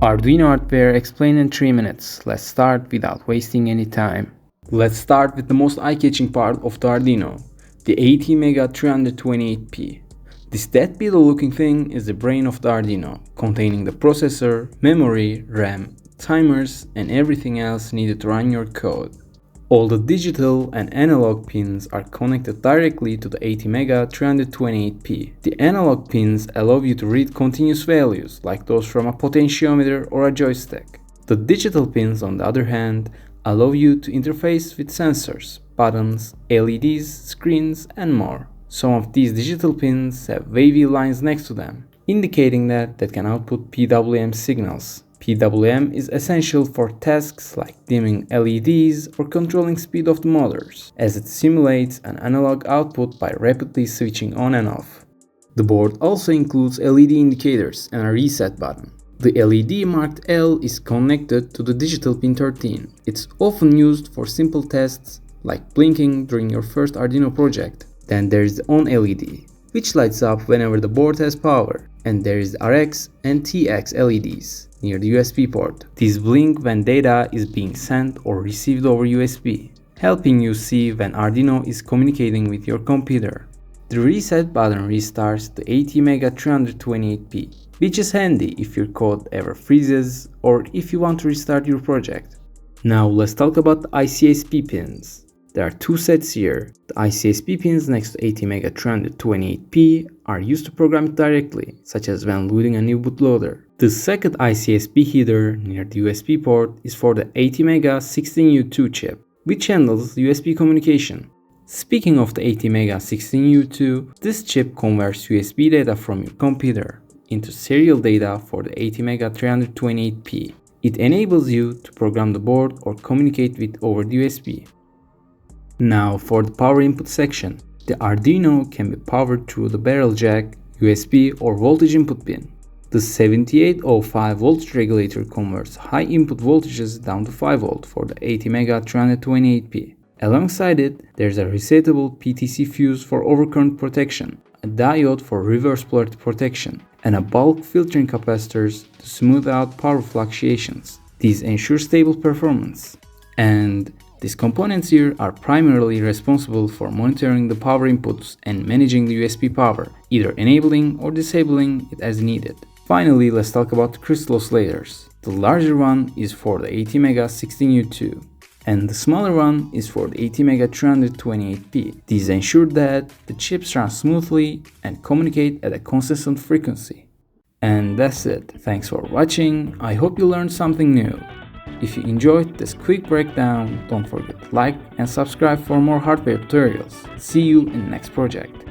Arduino hardware explained in 3 minutes. Let's start without wasting any time. Let's start with the most eye-catching part of the Arduino, the ATmega328P. This dead beetle looking thing is the brain of the Arduino, containing the processor, memory, RAM, timers, and everything else needed to run your code. All the digital and analog pins are connected directly to the ATmega328P. The analog pins allow you to read continuous values, like those from a potentiometer or a joystick. The digital pins, on the other hand, allow you to interface with sensors, buttons, LEDs, screens, and more. Some of these digital pins have wavy lines next to them, indicating that they can output PWM signals. PWM is essential for tasks like dimming LEDs or controlling speed of the motors, as it simulates an analog output by rapidly switching on and off. The board also includes LED indicators and a reset button. The LED marked L is connected to the digital pin 13. It's often used for simple tests like blinking during your first Arduino project. Then there is the on LED, which lights up whenever the board has power. And there is the RX and TX LEDs near the USB port. These blink when data is being sent or received over USB, helping you see when Arduino is communicating with your computer. The reset button restarts the ATmega328P, which is handy if your code ever freezes or if you want to restart your project. Now let's talk about the ICSP pins. There are two sets here. The ICSP pins next to ATmega328P are used to program it directly, such as when loading a new bootloader. The second ICSP header near the USB port is for the Atmega16u2 chip, which handles USB communication. Speaking of the Atmega16u2, this chip converts USB data from your computer into serial data for the Atmega328P. It enables you to program the board or communicate with over the USB. Now for the power input section. The Arduino can be powered through the barrel jack, USB or voltage input pin. The 7805 voltage regulator converts high input voltages down to 5V for the Atmega328P. Alongside it, there's a resettable PTC fuse for overcurrent protection, a diode for reverse polarity protection, and a bulk filtering capacitors to smooth out power fluctuations. These ensure stable performance. And these components here are primarily responsible for monitoring the power inputs and managing the USB power, either enabling or disabling it as needed. Finally, let's talk about the crystal oscillators. The larger one is for the Atmega16u2, and the smaller one is for the Atmega328P. These ensure that the chips run smoothly and communicate at a consistent frequency. And that's it. Thanks for watching. I hope you learned something new. If you enjoyed this quick breakdown, don't forget to like and subscribe for more hardware tutorials. See you in the next project.